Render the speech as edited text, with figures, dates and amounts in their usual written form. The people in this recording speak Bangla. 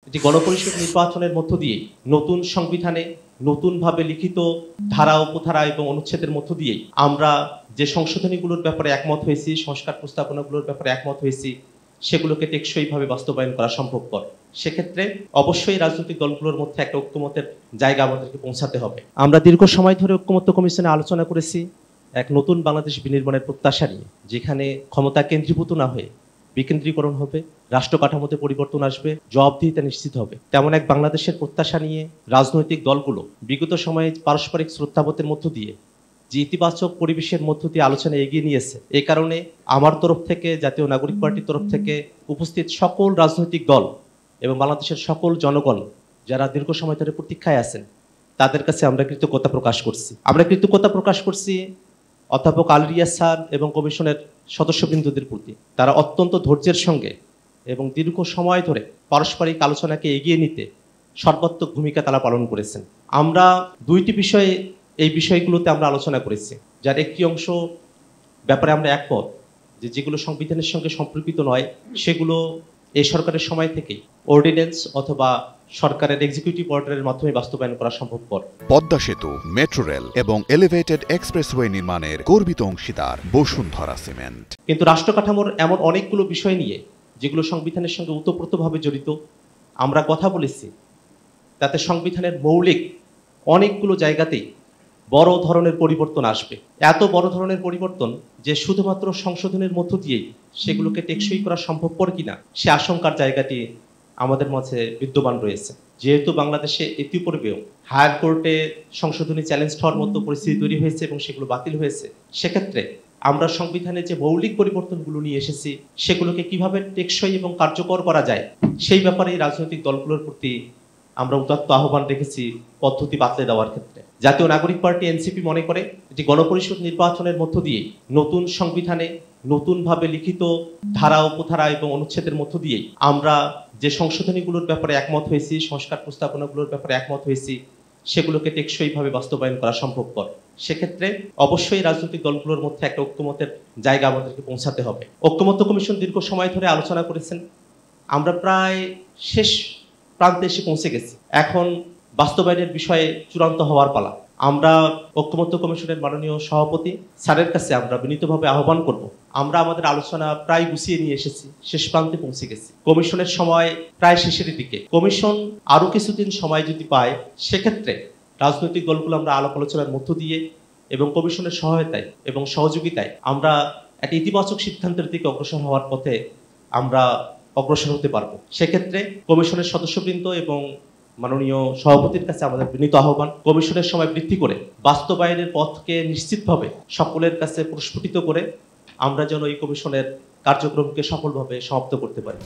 এটি গণপরিষদ নির্বাচনের মধ্য দিয়ে নতুন সংবিধানে নতুনভাবে লিখিত ধারা উপধারা এবং অনুচ্ছেদের মধ্য দিয়ে আমরা যে সংশোধনীগুলোর ব্যাপারে একমত হয়েছি, সংস্কার প্রস্তাবনাগুলোর ব্যাপারে একমত হয়েছি, সেগুলোকে টেকসইভাবে বাস্তবায়ন করা সম্ভবপর। সেক্ষেত্রে অবশ্যই রাজনৈতিক দলগুলোর মধ্যে একটা ঐক্যমতের জায়গা আমাদেরকে পৌঁছাতে হবে। আমরা দীর্ঘ সময় ধরে ঐক্যমত্য কমিশনে আলোচনা করেছি এক নতুন বাংলাদেশ বিনির্মাণের প্রত্যাশা নিয়ে, যেখানে ক্ষমতা কেন্দ্রীভূত না হয়ে বিকেন্দ্রীকরণ হবে, রাষ্ট্র কাঠামোতে পরিবর্তন আসবে, জবাবদিহিতা নিশ্চিত হবে। তেমন এক বাংলাদেশের প্রত্যাশা নিয়ে রাজনৈতিক দলগুলো বিগত সময়ে পারস্পরিক শ্রদ্ধাবোধের মধ্য দিয়ে যে ইতিবাচক পরিবেশের মধ্য দিয়ে আলোচনা এগিয়ে নিয়েছে। এই কারণে আমার তরফ থেকে, জাতীয় নাগরিক পার্টির তরফ থেকে উপস্থিত সকল রাজনৈতিক দল এবং বাংলাদেশের সকল জনগণ যারা দীর্ঘ সময় ধরে প্রতীক্ষায় আছেন, তাদের কাছে আমরা কৃতজ্ঞতা প্রকাশ করছি অধ্যাপক আলী রিয়াজ স্যার এবং কমিশনের সদস্যবৃন্দদের প্রতি। তারা অত্যন্ত ধৈর্যের সঙ্গে এবং দীর্ঘ সময় ধরে পারস্পরিক আলোচনাকে এগিয়ে নিতে সর্বাত্মক ভূমিকা তারা পালন করেছেন। আমরা দুইটি বিষয়ে এই বিষয়গুলোতে আমরা আলোচনা করেছি, যার একটি অংশ ব্যাপারে আমরা একমত যে যেগুলো সংবিধানের সঙ্গে সম্পর্কিত নয় সেগুলো এই সরকারের সময় থেকেই অর্ডিন্যান্স অথবা সরকারের এক্সিকিউটিভ অর্ডারের মাধ্যমে বাস্তবায়ন করা সম্ভবপর। পদ্মা সেতু, মেট্রো রেল এবং এলিভেটেড এক্সপ্রেসওয়ে নির্মাণের গর্বিত অংশীদার বসুন্ধরা সিমেন্ট। কিন্তু রাষ্ট্র কাঠামোর এমন অনেকগুলো বিষয় নিয়ে যেগুলো সংবিধানের সঙ্গে ওতপ্রোতভাবে জড়িত, আমরা কথা বলেছি, তাতে সংবিধানের মৌলিক অনেকগুলো জায়গাতেই বড় ধরনের পরিবর্তন আসবে। এত বড় ধরনের পরিবর্তন যে শুধুমাত্র সংশোধনের মধ্য দিয়েই সেগুলোকে টেকসই করা সম্ভবপর কিনা সে আশঙ্কার জায়গাটি আমাদের মাঝে বিদ্যমান রয়েছে। যেহেতু বাংলাদেশে ইতিপূর্বেও হায়ার কোর্টে সংশোধনী চ্যালেঞ্জ হওয়ার মতো পরিস্থিতি তৈরি হয়েছে এবং সেগুলো বাতিল হয়েছে, সেক্ষেত্রে আমরা সংবিধানে যে মৌলিক পরিবর্তনগুলো নিয়ে এসেছি সেগুলোকে কিভাবে টেকসই এবং কার্যকর করা যায় সেই ব্যাপারে রাজনৈতিক দলগুলোর প্রতি আমরা উদাত্ত আহ্বান রেখেছি পদ্ধতি বাতলে দেওয়ার ক্ষেত্রে। জাতীয় নাগরিক পার্টি এনসিপি মনে করে এটি গণপরিষদ নির্বাচনের মধ্য দিয়ে নতুন সংবিধানে নতুনভাবে লিখিত ধারা উপধারা এবং অনুচ্ছেদের মধ্য দিয়ে আমরা যে সংশোধনীগুলোর ব্যাপারে একমত হয়েছি, সংস্কার প্রস্তাবনাগুলোর ব্যাপারে একমত হয়েছি, সেগুলোকে টেকসইভাবে বাস্তবায়ন করা সম্ভবপর। সেক্ষেত্রে অবশ্যই রাজনৈতিক দলগুলোর মধ্যে একটা ঐক্যমতের জায়গা আমাদেরকে পৌঁছাতে হবে। ঐক্যমত্য কমিশন দীর্ঘ সময় ধরে আলোচনা করেছেন, আমরা প্রায় শেষ প্রান্তে এসে পৌঁছে গেছি। এখন বাস্তবায়নের বিষয়ে চূড়ান্ত হওয়ার পালা। আমরা ঐক্যমত্য কমিশনের মাননীয় সভাপতি স্যারের কাছে আমরা বিনীতভাবে আহ্বান করব, আমরা আমাদের আলোচনা প্রায় গুছিয়ে নিয়ে এসেছি, শেষ প্রান্তে পৌঁছে গেছি। কমিশনের সময় প্রায় শেষের দিকে। কমিশন আরো কিছুদিন সময় যদি পায়, সেক্ষেত্রে রাজনৈতিক দলগুলো আমরা আলাপ আলোচনার মধ্য দিয়ে এবং কমিশনের সহায়তায় এবং সহযোগিতায় আমরা একটা ইতিবাচক সিদ্ধান্তের দিকে অগ্রসর হওয়ার পথে আমরা অগ্রসর হতে পারবো। সেক্ষেত্রে কমিশনের সদস্যবৃন্দ এবং মাননীয় সভাপতির কাছে আমাদের বিনীত আহ্বান, কমিশনের সময় বৃদ্ধি করে বাস্তবায়নের পথকে নিশ্চিতভাবে সকলের কাছে প্রস্ফুটিত করে আমরা যেন এই কমিশনের কার্যক্রমকে সফলভাবে সমাপ্ত করতে পারি।